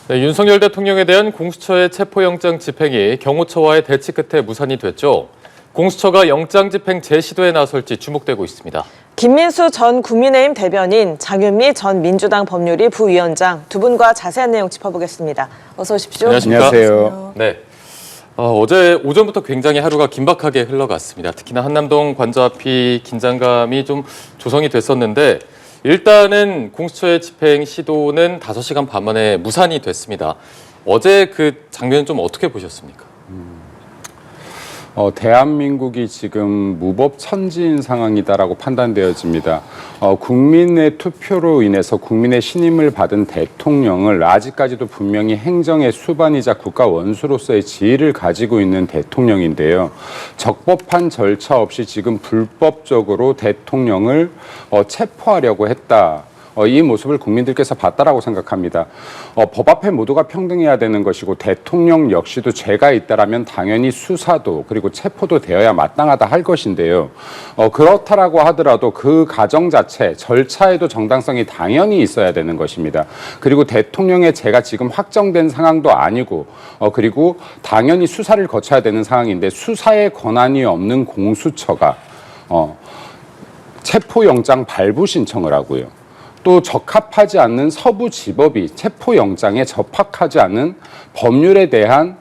네, 윤석열 대통령에 대한 공수처의 체포영장 집행이 경호처와의 대치 끝에 무산이 됐죠. 공수처가 영장 집행 재시도에 나설지 주목되고 있습니다. 김민수 전 국민의힘 대변인, 장윤미 전 민주당 법률위 부위원장 두 분과 자세한 내용 짚어보겠습니다. 어서 오십시오. 안녕하십니까? 안녕하세요. 네. 어제 오전부터 굉장히 하루가 긴박하게 흘러갔습니다. 특히나 한남동 관저 앞이 긴장감이 좀 조성이 됐었는데 일단은 공수처의 집행 시도는 5시간 반 만에 무산이 됐습니다. 어제 그 장면은 좀 어떻게 보셨습니까? 대한민국이 지금 무법천지인 상황이다라고 판단되어집니다. 국민의 투표로 인해서 국민의 신임을 받은 대통령을 아직까지도 분명히 행정의 수반이자 국가 원수로서의 지위를 가지고 있는 대통령인데요. 적법한 절차 없이 지금 불법적으로 대통령을 체포하려고 했다. 이 모습을 국민들께서 봤다라고 생각합니다. 법 앞에 모두가 평등해야 되는 것이고 대통령 역시도 죄가 있다라면 당연히 수사도 그리고 체포도 되어야 마땅하다 할 것인데요. 그렇다라고 하더라도 그 과정 자체 절차에도 정당성이 당연히 있어야 되는 것입니다. 그리고 대통령의 죄가 지금 확정된 상황도 아니고 그리고 당연히 수사를 거쳐야 되는 상황인데 수사의 권한이 없는 공수처가 체포영장 발부 신청을 하고요. 또 적합하지 않는 서부지법이 체포영장에 접합하지 않은 법률에 대한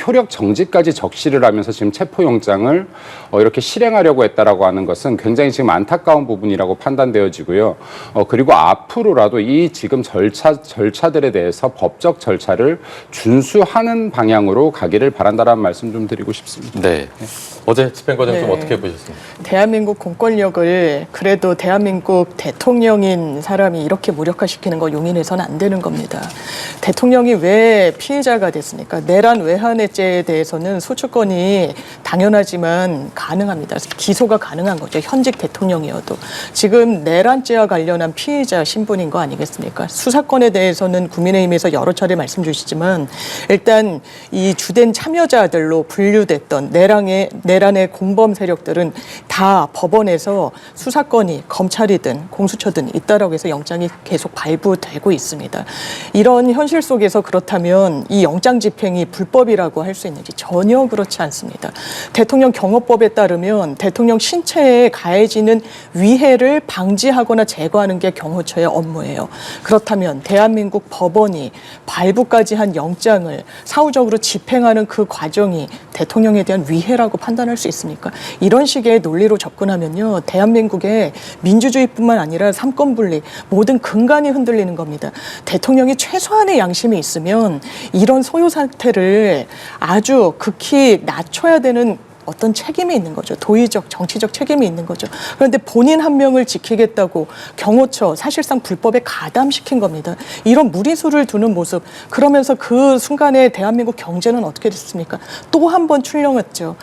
효력 정지까지 적시를 하면서 지금 체포영장을 이렇게 실행하려고 했다라고 하는 것은 굉장히 지금 안타까운 부분이라고 판단되어지고요. 그리고 앞으로라도 이 지금 절차들에 대해서 법적 절차를 준수하는 방향으로 가기를 바란다라는 말씀 좀 드리고 싶습니다. 네. 어제 집행 과정 좀 어떻게 보셨습니까? 대한민국 공권력을 그래도 대한민국 대통령인 사람이 이렇게 무력화시키는 거 용인해서는 안 되는 겁니다. 대통령이 왜 피해자가 됐습니까? 내란 외환해죄에 대해서는 소추권이 당연하지만 가능합니다. 기소가 가능한 거죠. 현직 대통령이어도. 지금 내란죄와 관련한 피해자 신분인 거 아니겠습니까? 수사권에 대해서는 국민의힘에서 여러 차례 말씀 주시지만 일단 이 주된 참여자들로 분류됐던 내란의 공범 세력들은 다 법원에서 수사권이 검찰이든 공수처든 있다라고 해서 영장이 계속 발부되고 있습니다. 이런 현실 속에서 그렇다면 이 영장 집행이 불법이라고 할 수 있는지 전혀 그렇지 않습니다. 대통령 경호법에 따르면 대통령 신체에 가해지는 위해를 방지하거나 제거하는 게 경호처의 업무예요. 그렇다면 대한민국 법원이 발부까지 한 영장을 사후적으로 집행하는 그 과정이 대통령에 대한 위해라고 판단할 수 있습니까? 이런 식의 논리로 접근하면요, 대한민국의 민주주의뿐만 아니라 삼권분리 모든 근간이 흔들리는 겁니다. 대통령이 최소한의 양심이 있으면 이런 소요 사태를 아주 극히 낮춰야 되는 어떤 책임이 있는 거죠. 도의적, 정치적 책임이 있는 거죠. 그런데 본인 한 명을 지키겠다고 경호처 사실상 불법에 가담시킨 겁니다. 이런 무리수를 두는 모습, 그러면서 그 순간에 대한민국 경제는 어떻게 됐습니까? 또 한 번 출렁했죠.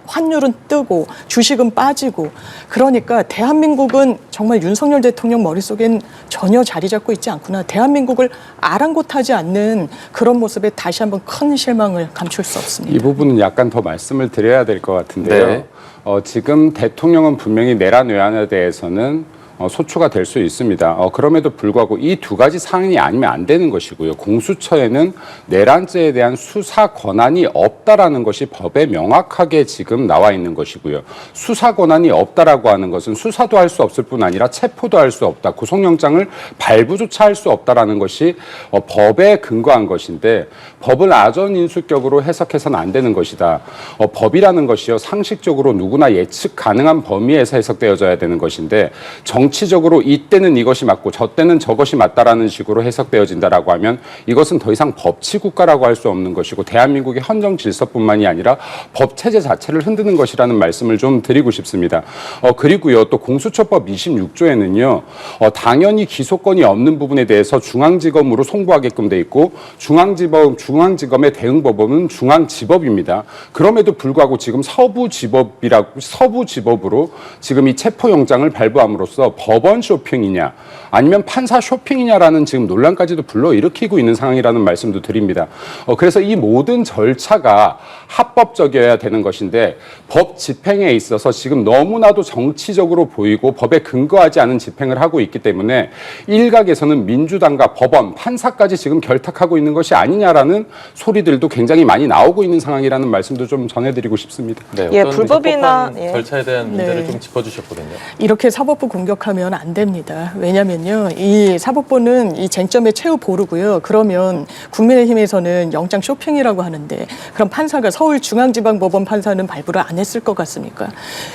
환율은 뜨고 주식은 빠지고. 그러니까 대한민국은 정말 윤석열 대통령 머릿속엔 전혀 자리 잡고 있지 않구나. 대한민국을 아랑곳하지 않는 그런 모습에 다시 한번 큰 실망을 감출 수 없습니다. 이 부분은 약간 더 말씀을 드려야 될 것 같은데요. 네. 지금 대통령은 분명히 내란 외환에 대해서는 소추가 될 수 있습니다. 그럼에도 불구하고 이 두 가지 사항이 아니면 안 되는 것이고요. 공수처에는 내란죄에 대한 수사 권한이 없다라는 것이 법에 명확하게 지금 나와 있는 것이고요. 수사 권한이 없다라고 하는 것은 수사도 할 수 없을 뿐 아니라 체포도 할 수 없다. 구속영장을 발부조차 할 수 없다라는 것이 법에 근거한 것인데 법을 아전인수격으로 해석해서는 안 되는 것이다. 법이라는 것이요, 상식적으로 누구나 예측 가능한 범위에서 해석되어져야 되는 것인데 정치적으로 이때는 이것이 맞고 저때는 저것이 맞다라는 식으로 해석되어진다라고 하면 이것은 더 이상 법치국가라고 할 수 없는 것이고 대한민국의 헌정 질서뿐만이 아니라 법 체제 자체를 흔드는 것이라는 말씀을 좀 드리고 싶습니다. 그리고요, 또 공수처법 26조에는요, 당연히 기소권이 없는 부분에 대해서 중앙지검으로 송부하게끔 돼 있고 중앙지검의 대응법원은 중앙지법입니다. 그럼에도 불구하고 지금 서부지법으로 지금 이 체포영장을 발부함으로써 법원 쇼핑이냐, 아니면 판사 쇼핑이냐라는 지금 논란까지도 불러일으키고 있는 상황이라는 말씀도 드립니다. 그래서 이 모든 절차가 합법적이어야 되는 것인데 법 집행에 있어서 지금 너무나도 정치적으로 보이고 법에 근거하지 않은 집행을 하고 있기 때문에 일각에서는 민주당과 법원, 판사까지 지금 결탁하고 있는 것이 아니냐라는 소리들도 굉장히 많이 나오고 있는 상황이라는 말씀도 좀 전해드리고 싶습니다. 네, 예, 어떤 불법이나 적법한 절차에 대한 문제를 네. 좀 짚어주셨거든요. 이렇게 사법부 공격하면 안 됩니다. 왜냐면요, 이 사법부는 이 쟁점의 최후 보루고요. 그러면 국민의힘에서는 영장 쇼핑이라고 하는데 그럼 판사가 서울중앙지방법원 판사는 발부를 안 했을 것 같습니까?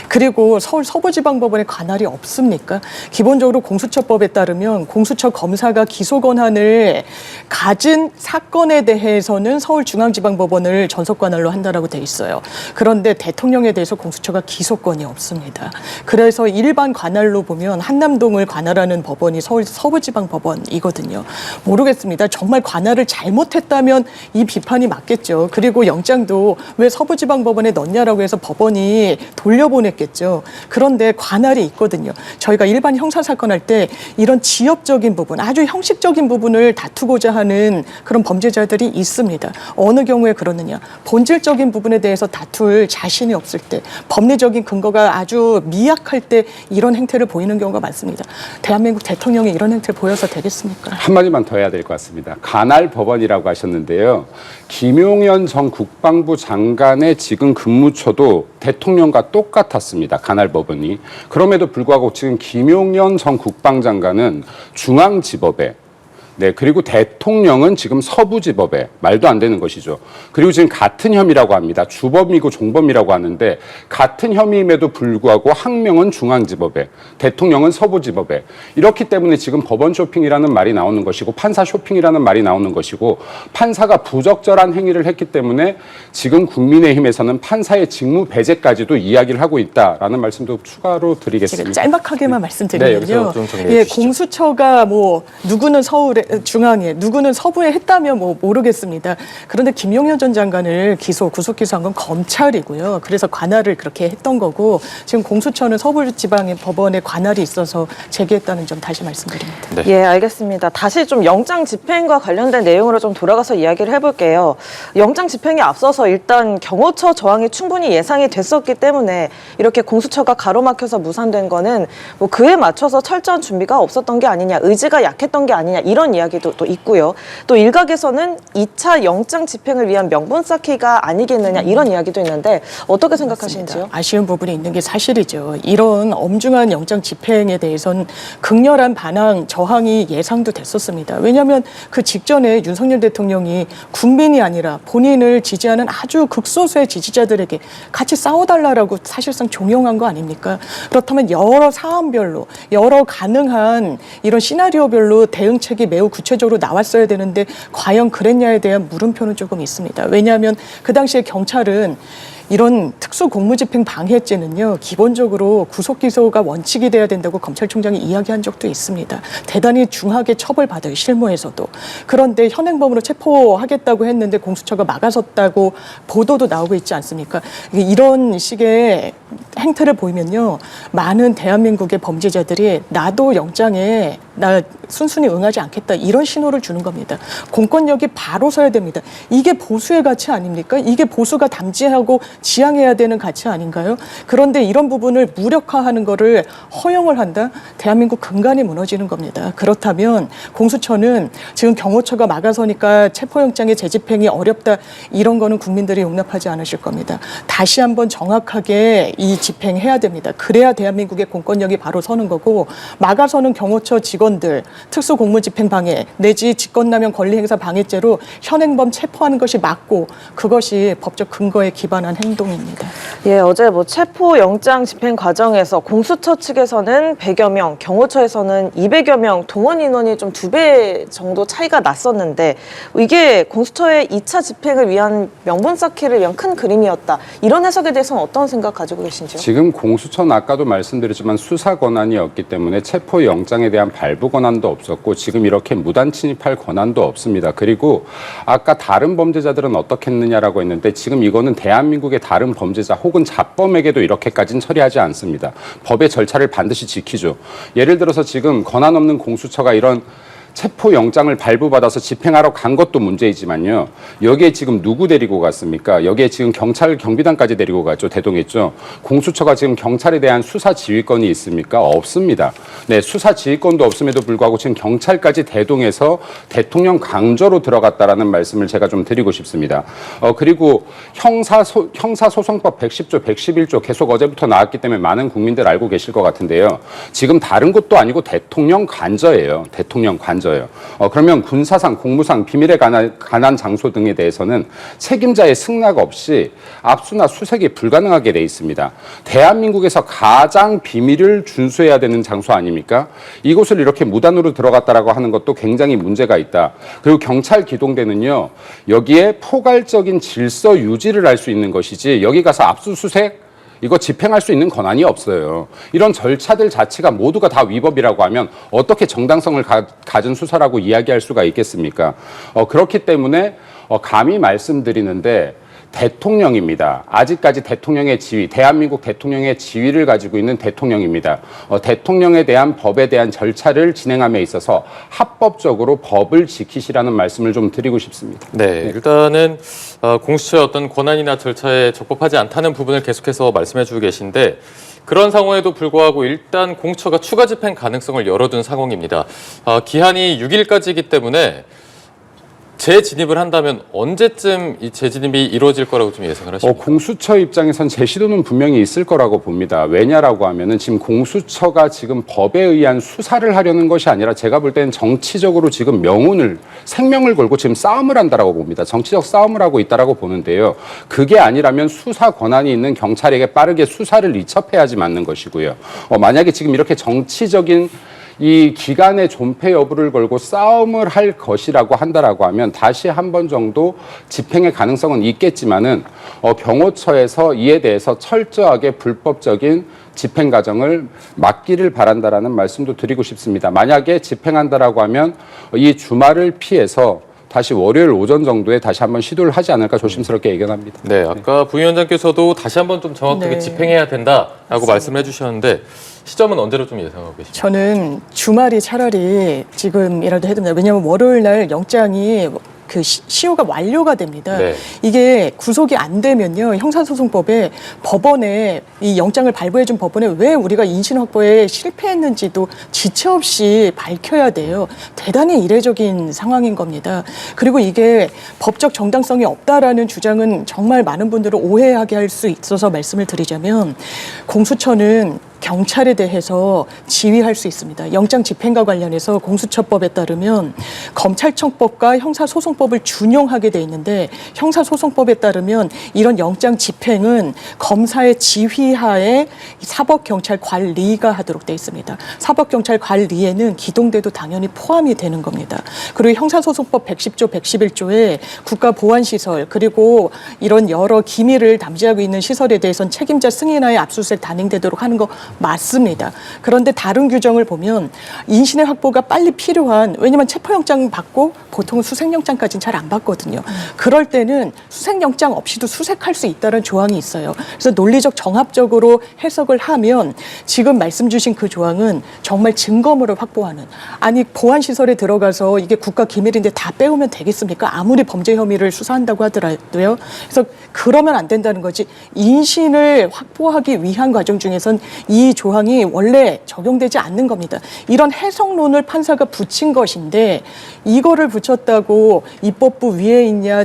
그리고 서울 서부지방법원에 관할이 없습니까? 기본적으로 공수처법에 따르면 공수처 검사가 기소 권한을 가진 사건에 대해서는 서울중앙지방법원을 전속 관할로 한다라고 돼 있어요. 그런데 대통령에 대해서 공수처가 기소권이 없습니다. 그래서 일반 관할로 보면 한남동을 관할하는 법원이 서울 서부지방법원이거든요. 모르겠습니다. 정말 관할을 잘못했다면 이 비판이 맞겠죠. 그리고 영장도 왜 서부지방법원에 넣냐라고 해서 법원이 돌려보냈겠죠. 그런데 관할이 있거든요. 저희가 일반 형사사건 할 때 이런 지엽적인 부분, 아주 형식적인 부분을 다투고자 하는 그런 범죄자들이 있습니다. 어느 경우에 그러느냐. 본질적인 부분에 대해서 다툴 자신이 없을 때, 법리적인 근거가 아주 미약할 때 이런 행태를 보이는 경우가 많습니다. 대한민국 대통령이 이런 행태를 보여서 되겠습니까? 한마디만 더 해야 될 것 같습니다. 관할 법원이라고 하셨는데요. 김용현 전 국방부 장관의 지금 근무처도 대통령과 똑같았습니다. 관할 법원이. 그럼에도 불구하고 지금 김용현 전 국방장관은 중앙지법에 그리고 대통령은 지금 서부지법에 말도 안 되는 것이죠. 그리고 지금 같은 혐의라고 합니다. 주범이고 종범이라고 하는데 같은 혐의임에도 불구하고 항명은 중앙지법에, 대통령은 서부지법에. 이렇기 때문에 지금 법원 쇼핑이라는 말이 나오는 것이고 판사 쇼핑이라는 말이 나오는 것이고 판사가 부적절한 행위를 했기 때문에 지금 국민의힘에서는 판사의 직무 배제까지도 이야기를 하고 있다라는 말씀도 추가로 제가 드리겠습니다. 짤막하게만 네, 말씀드리면요. 여기서 좀 정리해 예, 주시죠. 공수처가 뭐 누구는 서울에 중앙에 누구는 서부에 했다면 뭐 모르겠습니다. 그런데 김용현 전 장관을 구속 기소한 건 검찰이고요. 그래서 관할을 그렇게 했던 거고 지금 공수처는 서부지방의 법원에 관할이 있어서 제기했다는 점 다시 말씀드립니다. 네. 예, 알겠습니다. 다시 좀 영장 집행과 관련된 내용으로 좀 돌아가서 이야기를 해볼게요. 영장 집행에 앞서서 일단 경호처 저항이 충분히 예상이 됐었기 때문에 이렇게 공수처가 가로막혀서 무산된 거는 뭐 그에 맞춰서 철저한 준비가 없었던 게 아니냐, 의지가 약했던 게 아니냐 이런 이야기도 또 있고요. 또 일각에서는 2차 영장 집행을 위한 명분 쌓기가 아니겠느냐 이런 이야기도 있는데 어떻게 생각하시는지요? 아쉬운 부분이 있는 게 사실이죠. 이런 엄중한 영장 집행에 대해서는 극렬한 반항, 저항이 예상도 됐었습니다. 왜냐하면 그 직전에 윤석열 대통령이 국민이 아니라 본인을 지지하는 아주 극소수의 지지자들에게 같이 싸워달라고 사실상 종용한 거 아닙니까? 그렇다면 여러 사안별로, 여러 가능한 이런 시나리오별로 대응책이 매우 구체적으로 나왔어야 되는데 과연 그랬냐에 대한 물음표는 조금 있습니다. 왜냐하면 그 당시에 경찰은 이런 특수공무집행 방해죄는요, 기본적으로 구속기소가 원칙이 돼야 된다고 검찰총장이 이야기한 적도 있습니다. 대단히 중하게 처벌받아요, 실무에서도. 그런데 현행범으로 체포하겠다고 했는데 공수처가 막아섰다고 보도도 나오고 있지 않습니까? 이런 식의 행태를 보이면요, 많은 대한민국의 범죄자들이 나도 영장에 나 순순히 응하지 않겠다 이런 신호를 주는 겁니다. 공권력이 바로 서야 됩니다. 이게 보수의 가치 아닙니까? 이게 보수가 담지하고 지향해야 되는 가치 아닌가요? 그런데 이런 부분을 무력화하는 거를 허용을 한다? 대한민국 근간이 무너지는 겁니다. 그렇다면 공수처는 지금 경호처가 막아서니까 체포영장의 재집행이 어렵다 이런 거는 국민들이 용납하지 않으실 겁니다. 다시 한번 정확하게 이 집행해야 됩니다. 그래야 대한민국의 공권력이 바로 서는 거고 막아서는 경호처 직원들 특수공무집행 방해 내지 직권남용 권리행사 방해죄로 현행범 체포하는 것이 맞고 그것이 법적 근거에 기반한 행동입니다. 예, 어제 뭐 체포 영장 집행 과정에서 공수처 측에서는 100여 명, 경호처에서는 200여 명 동원 인원이 좀 2배 정도 차이가 났었는데 이게 공수처의 2차 집행을 위한 명분 쌓기를 위한 큰 그림이었다. 이런 해석에 대해서는 어떤 생각 가지고 계신지요? 지금 공수처는 아까도 말씀드렸지만 수사 권한이 없기 때문에 체포 영장에 대한 발부 권한도 없었고 지금 이렇게 무단 침입할 권한도 없습니다. 그리고 아까 다른 범죄자들은 어떻게 했느냐라고 했는데 지금 이거는 대한민국의 지역의 다른 범죄자 혹은 자범에게도 이렇게까지는 처리하지 않습니다. 법의 절차를 반드시 지키죠. 예를 들어서 지금 권한 없는 공수처가 이런 체포영장을 발부받아서 집행하러 간 것도 문제이지만요. 여기에 지금 누구 데리고 갔습니까? 여기에 지금 경찰 경비단까지 데리고 갔죠. 대동했죠. 공수처가 지금 경찰에 대한 수사 지휘권이 있습니까? 없습니다. 네, 수사 지휘권도 없음에도 불구하고 지금 경찰까지 대동해서 대통령 강조로 들어갔다라는 말씀을 제가 좀 드리고 싶습니다. 그리고 형사소송법 110조, 111조 계속 어제부터 나왔기 때문에 많은 국민들 알고 계실 것 같은데요. 지금 다른 것도 아니고 대통령 관저예요. 대통령 관저. 그러면 군사상, 공무상, 비밀에 관한 장소 등에 대해서는 책임자의 승낙 없이 압수나 수색이 불가능하게 돼 있습니다. 대한민국에서 가장 비밀을 준수해야 되는 장소 아닙니까? 이곳을 이렇게 무단으로 들어갔다라고 하는 것도 굉장히 문제가 있다. 그리고 경찰 기동대는요, 여기에 포괄적인 질서 유지를 할 수 있는 것이지 여기 가서 압수수색 이거 집행할 수 있는 권한이 없어요. 이런 절차들 자체가 모두가 다 위법이라고 하면 어떻게 정당성을 가진 수사라고 이야기할 수가 있겠습니까? 그렇기 때문에 감히 말씀드리는데 대통령입니다. 아직까지 대통령의 지위, 대한민국 대통령의 지위를 가지고 있는 대통령입니다. 대통령에 대한 법에 대한 절차를 진행함에 있어서 합법적으로 법을 지키시라는 말씀을 좀 드리고 싶습니다. 네, 일단은 공수처의 어떤 권한이나 절차에 적법하지 않다는 부분을 계속해서 말씀해 주고 계신데 그런 상황에도 불구하고 일단 공수처가 추가 집행 가능성을 열어둔 상황입니다. 기한이 6일까지이기 때문에 재진입을 한다면 언제쯤 이 재진입이 이루어질 거라고 좀 예상을 하십니까? 공수처 입장에선 재시도는 분명히 있을 거라고 봅니다. 왜냐라고 하면은 지금 공수처가 지금 법에 의한 수사를 하려는 것이 아니라 제가 볼 때는 정치적으로 지금 생명을 걸고 지금 싸움을 한다라고 봅니다. 정치적 싸움을 하고 있다라고 보는데요. 그게 아니라면 수사 권한이 있는 경찰에게 빠르게 수사를 이첩해야지 맞는 것이고요. 만약에 지금 이렇게 정치적인 이 기간의 존폐 여부를 걸고 싸움을 할 것이라고 한다라고 하면 다시 한 번 정도 집행의 가능성은 있겠지만은 경호처에서 이에 대해서 철저하게 불법적인 집행 과정을 막기를 바란다라는 말씀도 드리고 싶습니다. 만약에 집행한다라고 하면 이 주말을 피해서 다시 월요일 오전 정도에 다시 한번 시도를 하지 않을까 조심스럽게 예견합니다. 네, 아까 부위원장께서도 다시 한번 좀 정확하게 네. 집행해야 된다라고 맞습니다. 말씀을 해주셨는데 시점은 언제로 좀 예상하고 계십니까? 저는 주말이 차라리 지금이라도 해야 됩니다. 왜냐하면 월요일 날 영장이 그 시효가 완료가 됩니다. 네. 이게 구속이 안 되면요, 형사소송법에 법원에 이 영장을 발부해준 법원에 왜 우리가 인신 확보에 실패했는지도 지체 없이 밝혀야 돼요. 대단히 이례적인 상황인 겁니다. 그리고 이게 법적 정당성이 없다라는 주장은 정말 많은 분들을 오해하게 할 수 있어서 말씀을 드리자면 공수처는 경찰에 대해서 지휘할 수 있습니다. 영장 집행과 관련해서 공수처법에 따르면 검찰청법과 형사소송법을 준용하게 돼 있는데 형사소송법에 따르면 이런 영장 집행은 검사의 지휘하에 사법경찰관리가 하도록 돼 있습니다. 사법경찰관리에는 기동대도 당연히 포함이 되는 겁니다. 그리고 형사소송법 110조, 111조에 국가보안시설 그리고 이런 여러 기밀을 담지하고 있는 시설에 대해서는 책임자 승인하에 압수수색 단행되도록 하는 거 맞습니다. 그런데 다른 규정을 보면 인신의 확보가 빨리 필요한, 왜냐하면 체포영장 받고 보통은 수색영장까지는 잘 안 받거든요. 그럴 때는 수색영장 없이도 수색할 수 있다는 조항이 있어요. 그래서 논리적 정합적으로 해석을 하면 지금 말씀 주신 그 조항은 정말 증거물을 확보하는, 아니 보안시설에 들어가서 이게 국가기밀인데 다 빼오면 되겠습니까? 아무리 범죄 혐의를 수사한다고 하더라도요. 그래서 그러면 안 된다는 거지. 인신을 확보하기 위한 과정 중에선 이 조항이 원래 적용되지 않는 겁니다. 이런 해석론을 판사가 붙인 것인데 이거를 붙였다고 입법부 위에 있냐,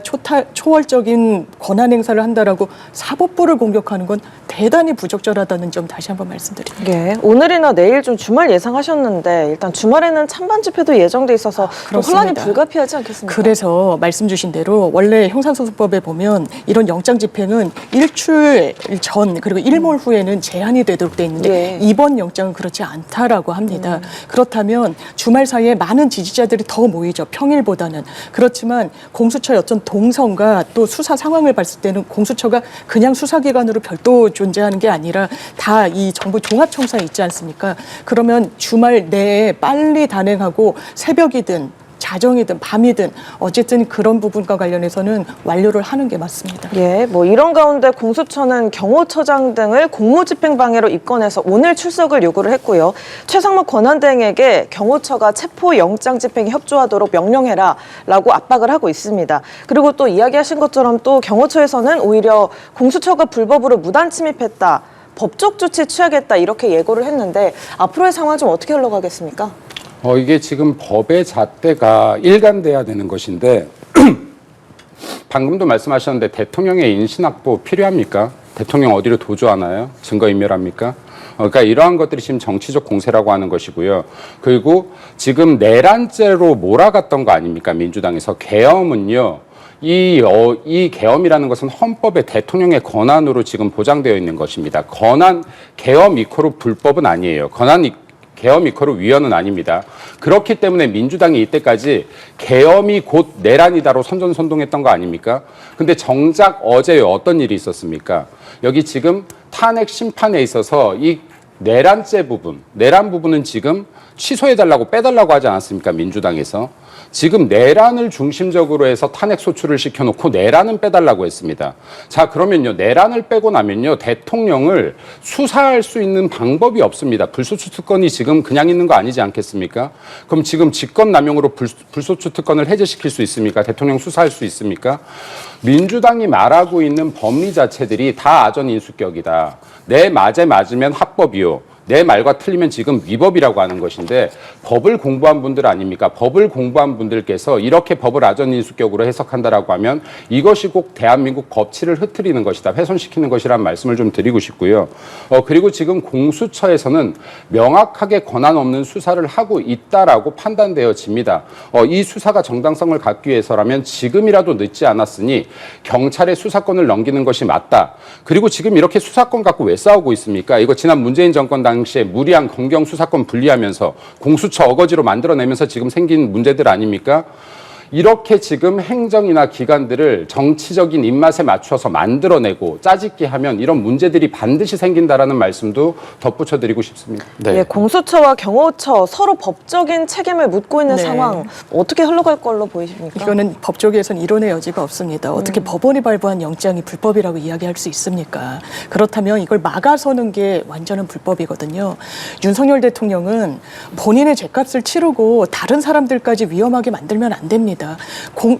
초월적인 권한 행사를 한다라고 사법부를 공격하는 건 대단히 부적절하다는 점 다시 한번 말씀드립니다. 예, 오늘이나 내일 좀 주말 예상하셨는데 일단 주말에는 찬반 집회도 예정돼 있어서 좀 혼란이 그렇습니다. 불가피하지 않겠습니까? 그래서 말씀 주신 대로 원래 형사소송법에 보면 이런 영장 집행은 일주일 전 그리고 일몰 후에는 제한이 되도록 돼 있는데 예. 이번 영장은 그렇지 않다라고 합니다. 그렇다면 주말 사이에 많은 지지자들이 더 모이죠. 평일보다는. 그렇지만 공수처의 어떤 동선과 또 수사 상황을 봤을 때는 공수처가 그냥 수사기관으로 별도 존재하는 게 아니라 다 이 정부 종합청사에 있지 않습니까? 그러면 주말 내에 빨리 단행하고 새벽이든 자정이든 밤이든 어쨌든 그런 부분과 관련해서는 완료를 하는 게 맞습니다. 예, 뭐 이런 가운데 공수처는 경호처장 등을 공무집행방해로 입건해서 오늘 출석을 요구를 했고요. 최상목 권한대행에게 경호처가 체포영장 집행에 협조하도록 명령해라라고 압박을 하고 있습니다. 그리고 또 이야기하신 것처럼 또 경호처에서는 오히려 공수처가 불법으로 무단 침입했다, 법적 조치 취하겠다 이렇게 예고를 했는데 앞으로의 상황 좀 어떻게 흘러가겠습니까? 이게 지금 법의 잣대가 일관돼야 되는 것인데 방금도 말씀하셨는데 대통령의 인신확보 필요합니까? 대통령 어디로 도주하나요? 증거인멸합니까? 그러니까 이러한 것들이 지금 정치적 공세라고 하는 것이고요. 그리고 지금 내란죄로 몰아갔던 거 아닙니까? 민주당에서. 계엄은요. 이 계엄이라는 것은 헌법에 대통령의 권한으로 지금 보장되어 있는 것입니다. 계엄 이코로 불법은 아니에요. 계엄 이코로 위헌은 아닙니다. 그렇기 때문에 민주당이 이때까지 계엄이 곧 내란이다로 선전선동했던 거 아닙니까? 근데 정작 어제 어떤 일이 있었습니까? 여기 지금 탄핵 심판에 있어서 이 내란 부분은 지금 취소해달라고 빼달라고 하지 않았습니까? 민주당에서. 지금 내란을 중심적으로 해서 탄핵 소추를 시켜놓고 내란은 빼달라고 했습니다. 자, 그러면요. 내란을 빼고 나면요. 대통령을 수사할 수 있는 방법이 없습니다. 불소추 특권이 지금 그냥 있는 거 아니지 않겠습니까? 그럼 지금 직권남용으로 불소추 특권을 해제시킬 수 있습니까? 대통령 수사할 수 있습니까? 민주당이 말하고 있는 법리 자체들이 다 아전인수격이다. 내 말에 맞으면 합법이요. 내 말과 틀리면 지금 위법이라고 하는 것인데 법을 공부한 분들 아닙니까? 법을 공부한 분들께서 이렇게 법을 아전인수격으로 해석한다라고 하면 이것이 꼭 대한민국 법치를 흐트리는 것이다. 훼손시키는 것이라는 말씀을 좀 드리고 싶고요. 그리고 지금 공수처에서는 명확하게 권한 없는 수사를 하고 있다라고 판단되어집니다. 이 수사가 정당성을 갖기 위해서라면 지금이라도 늦지 않았으니 경찰에 수사권을 넘기는 것이 맞다. 그리고 지금 이렇게 수사권 갖고 왜 싸우고 있습니까? 이거 지난 문재인 정권 당시에 무리한 검경 수사권 분리하면서 공수처 어거지로 만들어내면서 지금 생긴 문제들 아닙니까? 이렇게 지금 행정이나 기관들을 정치적인 입맛에 맞춰서 만들어내고 짜집기 하면 이런 문제들이 반드시 생긴다라는 말씀도 덧붙여드리고 싶습니다. 네. 예, 공수처와 경호처 서로 법적인 책임을 묻고 있는 네. 상황 어떻게 흘러갈 걸로 보이십니까? 이거는 법조계에서는 이론의 여지가 없습니다. 어떻게 법원이 발부한 영장이 불법이라고 이야기할 수 있습니까? 그렇다면 이걸 막아서는 게 완전한 불법이거든요. 윤석열 대통령은 본인의 죗값을 치르고 다른 사람들까지 위험하게 만들면 안 됩니다.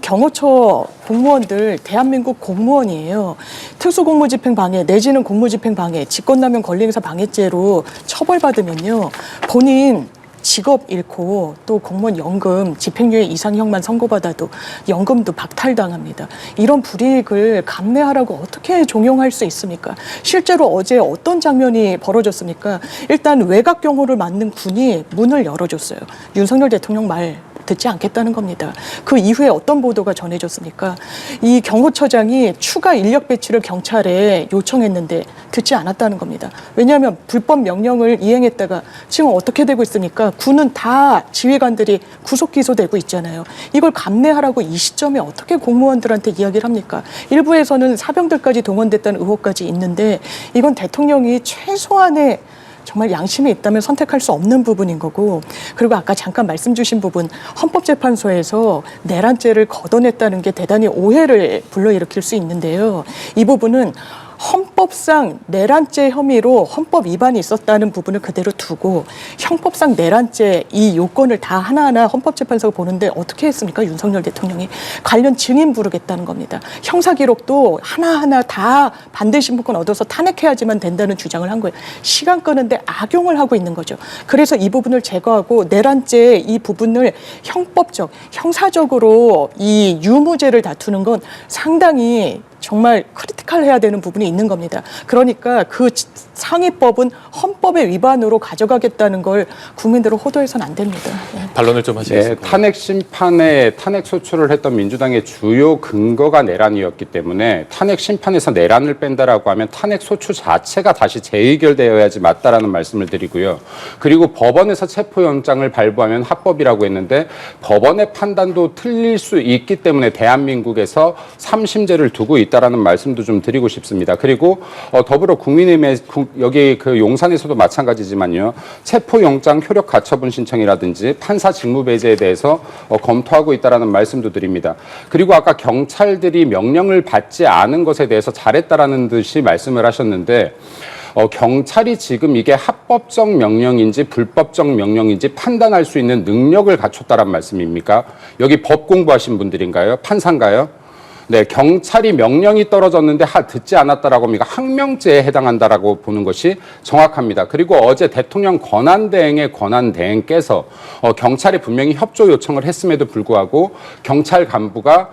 경호처 공무원들 대한민국 공무원이에요. 특수공무집행방해 내지는 공무집행방해, 직권남용 권리행사 방해죄로 처벌받으면요. 본인 직업 잃고 또 공무원 연금 집행유예 이상형만 선고받아도 연금도 박탈당합니다. 이런 불이익을 감내하라고 어떻게 종용할 수 있습니까? 실제로 어제 어떤 장면이 벌어졌습니까? 일단 외곽 경호를 맡는 군이 문을 열어줬어요. 윤석열 대통령 말 듣지 않겠다는 겁니다. 그 이후에 어떤 보도가 전해졌습니까? 이 경호처장이 추가 인력 배치를 경찰에 요청했는데 듣지 않았다는 겁니다. 왜냐하면 불법 명령을 이행했다가 지금 어떻게 되고 있습니까? 군은 다 지휘관들이 구속 기소되고 있잖아요. 이걸 감내하라고 이 시점에 어떻게 공무원들한테 이야기를 합니까? 일부에서는 사병들까지 동원됐다는 의혹까지 있는데 이건 대통령이 최소한의 정말 양심이 있다면 선택할 수 없는 부분인 거고, 그리고 아까 잠깐 말씀 주신 부분, 헌법재판소에서 내란죄를 걷어냈다는 게 대단히 오해를 불러일으킬 수 있는데요. 이 부분은 헌법상 내란죄 혐의로 헌법 위반이 있었다는 부분을 그대로 두고 형법상 내란죄 이 요건을 다 하나하나 헌법재판소가 보는데 어떻게 했습니까? 윤석열 대통령이 관련 증인 부르겠다는 겁니다. 형사기록도 하나하나 다 반대 신문권 얻어서 탄핵해야지만 된다는 주장을 한 거예요. 시간 끄는데 악용을 하고 있는 거죠. 그래서 이 부분을 제거하고 내란죄 이 부분을 형사적으로 이 유무죄를 다투는 건 상당히 정말 크리티컬해야 되는 부분이 있는 겁니다. 그러니까 그 상위법은 헌법의 위반으로 가져가겠다는 걸 국민들은 호도해서는 안 됩니다. 반론을 좀 하시겠습니까? 네, 탄핵 심판에 탄핵 소추를 했던 민주당의 주요 근거가 내란이었기 때문에 탄핵 심판에서 내란을 뺀다라고 하면 탄핵 소추 자체가 다시 재의결되어야지 맞다라는 말씀을 드리고요. 그리고 법원에서 체포영장을 발부하면 합법이라고 했는데 법원의 판단도 틀릴 수 있기 때문에 대한민국에서 3심제를 두고 있다라는 말씀도 좀 드리고 싶습니다. 그리고 더불어 국민의힘의 여기 그 용산에서도 마찬가지지만요. 체포영장 효력 가처분 신청이라든지 판사 직무 배제에 대해서 검토하고 있다라는 말씀도 드립니다. 그리고 아까 경찰들이 명령을 받지 않은 것에 대해서 잘했다라는 듯이 말씀을 하셨는데 경찰이 지금 이게 합법적 명령인지 불법적 명령인지 판단할 수 있는 능력을 갖췄다란 말씀입니까? 여기 법 공부하신 분들인가요? 판사인가요? 네, 경찰이 명령이 떨어졌는데 듣지 않았다라고 합니까? 항명죄에 해당한다라고 보는 것이 정확합니다. 그리고 어제 대통령 권한대행의 권한대행께서 경찰이 분명히 협조 요청을 했음에도 불구하고 경찰 간부가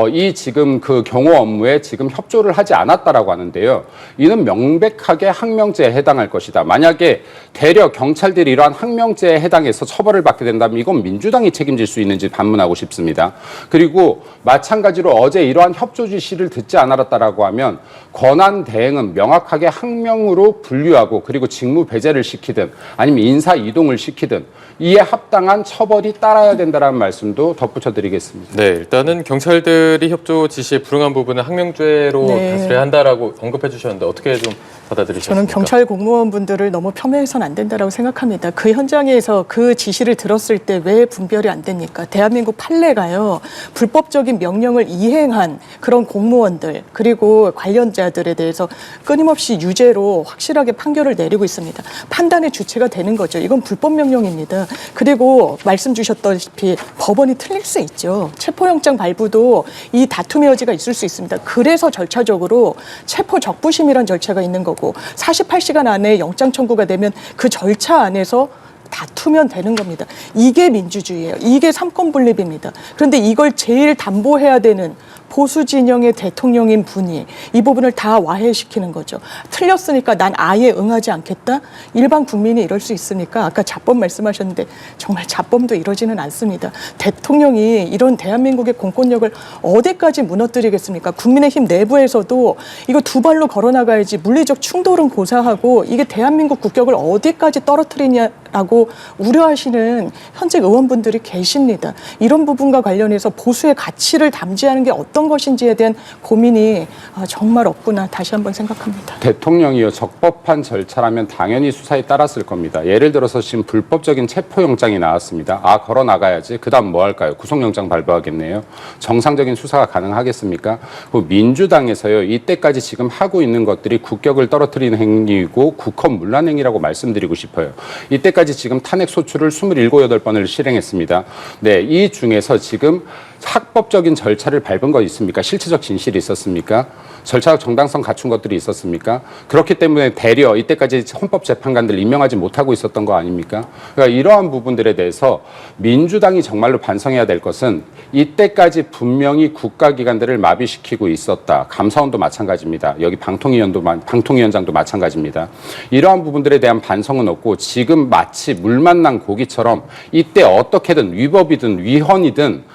이 지금 그 경호 업무에 지금 협조를 하지 않았다라고 하는데요. 이는 명백하게 항명죄에 해당할 것이다. 만약에 대려 경찰들이 이러한 항명죄에 해당해서 처벌을 받게 된다면 이건 민주당이 책임질 수 있는지 반문하고 싶습니다. 그리고 마찬가지로 어제 이러한 협조 지시를 듣지 않았다라고 하면 권한 대행은 명확하게 항명으로 분류하고 그리고 직무 배제를 시키든 아니면 인사 이동을 시키든 이에 합당한 처벌이 따라야 된다는 말씀도 덧붙여 드리겠습니다. 네, 일단은 경찰들이 협조 지시에 불응한 부분은 항명죄로 네. 다스려야 한다라고 언급해 주셨는데 어떻게 좀 받아들이셨습니까? 저는 경찰 공무원분들을 너무 폄훼해서는 안 된다고 생각합니다. 그 현장에서 그 지시를 들었을 때 왜 분별이 안 됩니까? 대한민국 판례가요. 불법적인 명령을 이행한 그런 공무원들 그리고 관련자들에 대해서 끊임없이 유죄로 확실하게 판결을 내리고 있습니다. 판단의 주체가 되는 거죠. 이건 불법 명령입니다. 그리고 말씀 주셨다시피 법원이 틀릴 수 있죠. 체포영장 발부도 이 다툼의 여지가 있을 수 있습니다. 그래서 절차적으로 체포 적부심이란 절차가 있는 거고 48시간 안에 영장 청구가 되면 그 절차 안에서 다투면 되는 겁니다. 이게 민주주의예요. 이게 삼권분립입니다. 그런데 이걸 제일 담보해야 되는 보수 진영의 대통령인 분이 이 부분을 다 와해시키는 거죠. 틀렸으니까 난 아예 응하지 않겠다? 일반 국민이 이럴 수 있습니까? 아까 자법 말씀하셨는데 정말 자법도 이러지는 않습니다. 대통령이 이런 대한민국의 공권력을 어디까지 무너뜨리겠습니까? 국민의힘 내부에서도 이거 두 발로 걸어나가야지 물리적 충돌은 고사하고 이게 대한민국 국격을 어디까지 떨어뜨리냐라고 우려하시는 현직 의원분들이 계십니다. 이런 부분과 관련해서 보수의 가치를 담지하는 게 어떤 것인지에 대한 고민이 정말 없구나 다시 한번 생각합니다. 대통령이요 적법한 절차라면 당연히 수사에 따랐을 겁니다. 예를 들어서 지금 불법적인 체포영장이 나왔습니다. 걸어 나가야지. 그다음 뭐 할까요? 구속영장 발부하겠네요. 정상적인 수사가 가능하겠습니까? 민주당에서요 이때까지 지금 하고 있는 것들이 국격을 떨어뜨리는 행위이고 국헌 문란 행위라고 말씀드리고 싶어요. 이때까지 지금 탄핵 소추를 27, 8번을 실행했습니다. 네, 이 중에서 지금 합법적인 절차를 밟은 거 있습니까? 실체적 진실이 있었습니까? 절차적 정당성 갖춘 것들이 있었습니까? 그렇기 때문에 대려 이때까지 헌법재판관들 임명하지 못하고 있었던 거 아닙니까? 그러니까 이러한 부분들에 대해서 민주당이 정말로 반성해야 될 것은 이때까지 분명히 국가기관들을 마비시키고 있었다. 감사원도 마찬가지입니다. 여기 방통위원장도 마찬가지입니다. 이러한 부분들에 대한 반성은 없고 지금 마치 물 만난 고기처럼 이때 어떻게든 위법이든 위헌이든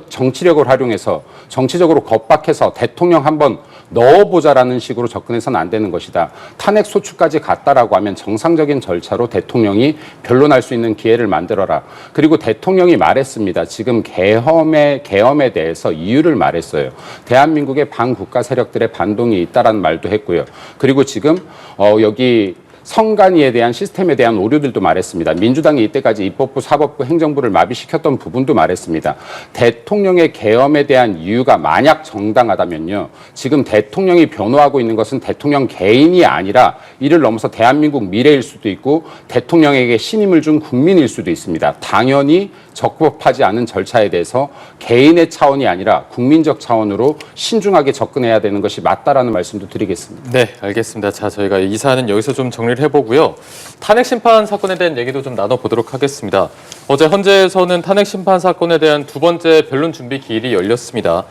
정치력을 활용해서 정치적으로 겁박해서 대통령 한번 넣어보자라는 식으로 접근해서는 안 되는 것이다. 탄핵 소추까지 갔다라고 하면 정상적인 절차로 대통령이 변론할 수 있는 기회를 만들어라. 그리고 대통령이 말했습니다. 지금 계엄에 대해서 이유를 말했어요. 대한민국의 반국가 세력들의 반동이 있다라는 말도 했고요. 그리고 지금 여기 선관위에 대한 시스템에 대한 오류들도 말했습니다. 민주당이 이때까지 입법부, 사법부, 행정부를 마비시켰던 부분도 말했습니다. 대통령의 계엄에 대한 이유가 만약 정당하다면요. 지금 대통령이 변호하고 있는 것은 대통령 개인이 아니라 이를 넘어서 대한민국 미래일 수도 있고 대통령에게 신임을 준 국민일 수도 있습니다. 당연히 적법하지 않은 절차에 대해서 개인의 차원이 아니라 국민적 차원으로 신중하게 접근해야 되는 것이 맞다라는 말씀도 드리겠습니다. 네, 알겠습니다. 자, 저희가 이 사안은 여기서 좀 정리를 해보고요. 탄핵 심판 사건에 대한 얘기도 좀 나눠보도록 하겠습니다. 어제 헌재에서는 탄핵 심판 사건에 대한 두 번째 변론 준비 기일이 열렸습니다.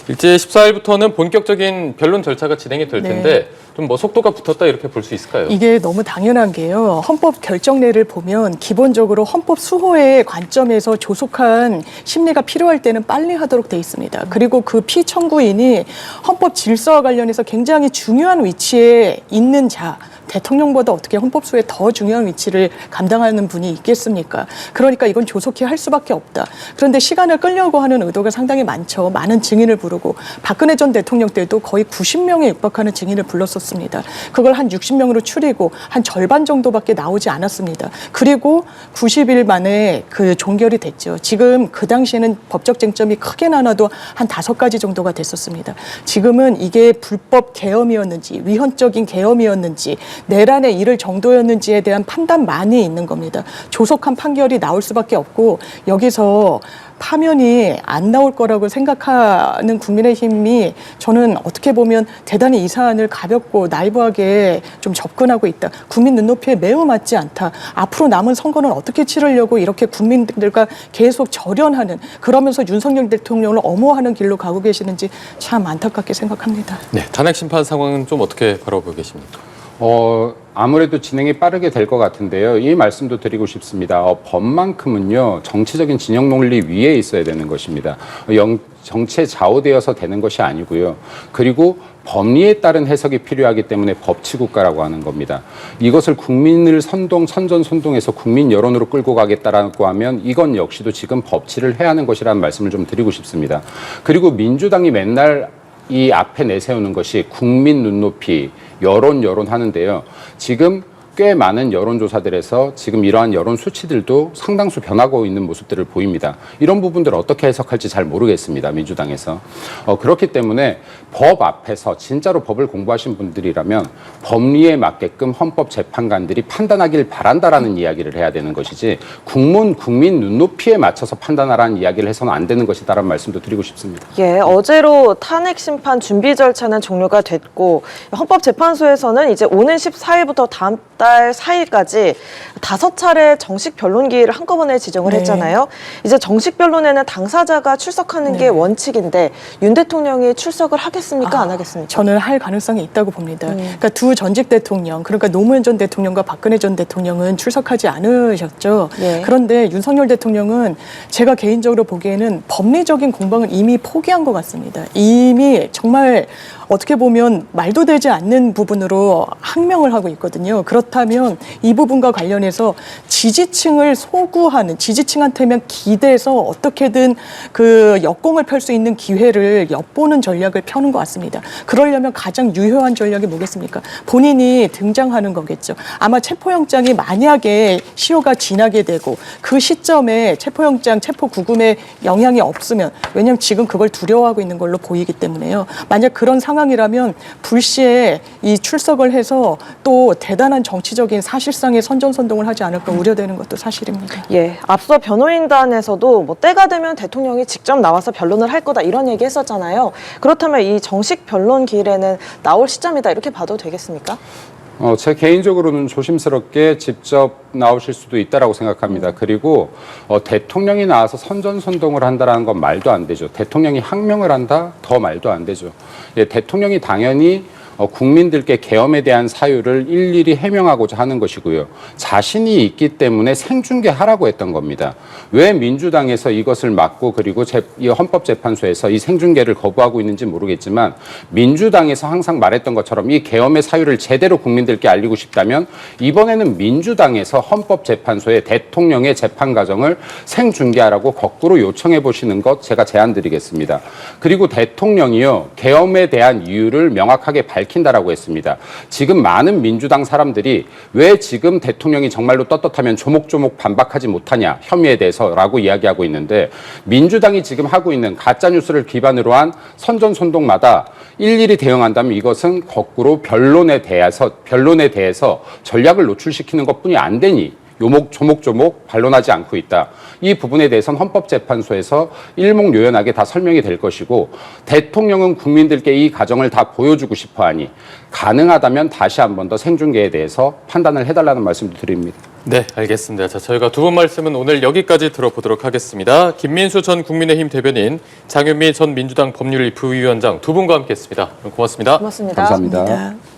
일제 14일부터는 본격적인 변론 절차가 진행이 될 텐데 좀 뭐 속도가 붙었다 이렇게 볼 수 있을까요? 이게 너무 당연한 게요. 헌법 결정례를 보면 기본적으로 헌법 수호의 관점에서 조속한 심리가 필요할 때는 빨리 하도록 돼 있습니다. 그리고 그 피청구인이 헌법 질서와 관련해서 굉장히 중요한 위치에 있는 자, 대통령보다 어떻게 헌법소에 더 중요한 위치를 감당하는 분이 있겠습니까? 그러니까 이건 조속히 할 수밖에 없다. 그런데 시간을 끌려고 하는 의도가 상당히 많죠. 많은 증인을 부르고 박근혜 전 대통령 때도 거의 90명에 육박하는 증인을 불렀었습니다. 그걸 한 60명으로 줄이고 한 절반 정도밖에 나오지 않았습니다. 그리고 90일 만에 그 종결이 됐죠. 지금 그 당시에는 법적 쟁점이 크게 나눠도 한 5가지 정도가 됐었습니다. 지금은 이게 불법 계엄이었는지 위헌적인 계엄이었는지 내란에 이를 정도였는지에 대한 판단만이 있는 겁니다. 조속한 판결이 나올 수밖에 없고 여기서 파면이 안 나올 거라고 생각하는 국민의힘이 저는 어떻게 보면 대단히 이 사안을 가볍고 나이브하게 좀 접근하고 있다. 국민 눈높이에 매우 맞지 않다. 앞으로 남은 선거는 어떻게 치르려고 이렇게 국민들과 계속 절연하는 그러면서 윤석열 대통령을 엄호하는 길로 가고 계시는지 참 안타깝게 생각합니다. 네, 탄핵 심판 상황은 좀 어떻게 바라보고 계십니까? 아무래도 진행이 빠르게 될 것 같은데요. 이 말씀도 드리고 싶습니다. 법만큼은요, 정치적인 진영 논리 위에 있어야 되는 것입니다. 정치에 좌우되어서 되는 것이 아니고요. 그리고 법리에 따른 해석이 필요하기 때문에 법치국가라고 하는 겁니다. 이것을 국민을 선전선동해서 국민 여론으로 끌고 가겠다라고 하면 이건 역시도 지금 법치를 해야 하는 것이라는 말씀을 좀 드리고 싶습니다. 그리고 민주당이 맨날 이 앞에 내세우는 것이 국민 눈높이, 여론 하는데요. 지금 꽤 많은 여론조사들에서 지금 이러한 여론 수치들도 상당수 변하고 있는 모습들을 보입니다. 이런 부분들을 어떻게 해석할지 잘 모르겠습니다. 민주당에서. 그렇기 때문에 법 앞에서 진짜로 법을 공부하신 분들이라면 법리에 맞게끔 헌법재판관들이 판단하길 바란다라는 이야기를 해야 되는 것이지 국민 눈높이에 맞춰서 판단하라는 이야기를 해서는 안 되는 것이다라는 말씀도 드리고 싶습니다. 예, 어제로 탄핵 심판 준비 절차는 종료가 됐고 헌법재판소에서는 이제 오는 14일부터 다음 달 4일까지 5차례 정식 변론 기일을 한꺼번에 지정을 네. 했잖아요. 이제 정식 변론에는 당사자가 출석하는 게 원칙인데 윤 대통령이 출석을 하겠습니까? 안 하겠습니까? 저는 할 가능성이 있다고 봅니다. 그러니까 두 전직 대통령, 그러니까 노무현 전 대통령과 박근혜 전 대통령은 출석하지 않으셨죠. 네. 그런데 윤석열 대통령은 제가 개인적으로 보기에는 법리적인 공방을 이미 포기한 것 같습니다. 이미 정말 어떻게 보면 말도 되지 않는 부분으로 항명을 하고 있거든요. 그렇다면 이 부분과 관련해서 지지층을 소구하는, 지지층한테면 기대서 어떻게든 그 역공을 펼 수 있는 기회를 엿보는 전략을 펴는 것 같습니다. 그러려면 가장 유효한 전략이 뭐겠습니까? 본인이 등장하는 거겠죠. 아마 체포영장이 만약에 시효가 지나게 되고 그 시점에 체포영장, 체포구금에 영향이 없으면, 왜냐하면 지금 그걸 두려워하고 있는 걸로 보이기 때문에요. 만약 그런 상황이라면 불시에 이 출석을 해서 또 대단한 정치적인 사실상의 선전선동을 하지 않을까 우려되는 것도 사실입니다. 예, 앞서 변호인단에서도 뭐 때가 되면 대통령이 직접 나와서 변론을 할 거다 이런 얘기 했었잖아요. 그렇다면 이 정식 변론 기일에는 나올 시점이다 이렇게 봐도 되겠습니까? 제 개인적으로는 조심스럽게 직접 나오실 수도 있다라고 생각합니다. 그리고 대통령이 나와서 선전선동을 한다라는 건 말도 안 되죠. 대통령이 항명을 한다? 더 말도 안 되죠. 예, 대통령이 당연히 국민들께 계엄에 대한 사유를 일일이 해명하고자 하는 것이고요. 자신이 있기 때문에 생중계하라고 했던 겁니다. 왜 민주당에서 이것을 막고 그리고 이 헌법재판소에서 이 생중계를 거부하고 있는지 모르겠지만 민주당에서 항상 말했던 것처럼 이 계엄의 사유를 제대로 국민들께 알리고 싶다면 이번에는 민주당에서 헌법재판소에 대통령의 재판 과정을 생중계하라고 거꾸로 요청해 보시는 것 제가 제안드리겠습니다. 그리고 대통령이요, 계엄에 대한 이유를 명확하게 밝힌다라고 했습니다. 지금 많은 민주당 사람들이 왜 지금 대통령이 정말로 떳떳하면 조목조목 반박하지 못하냐 혐의에 대해서라고 이야기하고 있는데 민주당이 지금 하고 있는 가짜뉴스를 기반으로 한 선전선동마다 일일이 대응한다면 이것은 거꾸로 변론에 대해서 전략을 노출시키는 것뿐이 안 되니 조목조목 반론하지 않고 있다. 이 부분에 대해서는 헌법재판소에서 일목요연하게 다 설명이 될 것이고 대통령은 국민들께 이 과정을 다 보여주고 싶어하니 가능하다면 다시 한 번 더 생중계에 대해서 판단을 해달라는 말씀도 드립니다. 네, 알겠습니다. 자, 저희가 두 분 말씀은 오늘 여기까지 들어보도록 하겠습니다. 김민수 전 국민의힘 대변인, 장윤미 전 민주당 법률위 부위원장 두 분과 함께했습니다. 고맙습니다. 고맙습니다. 감사합니다. 감사합니다.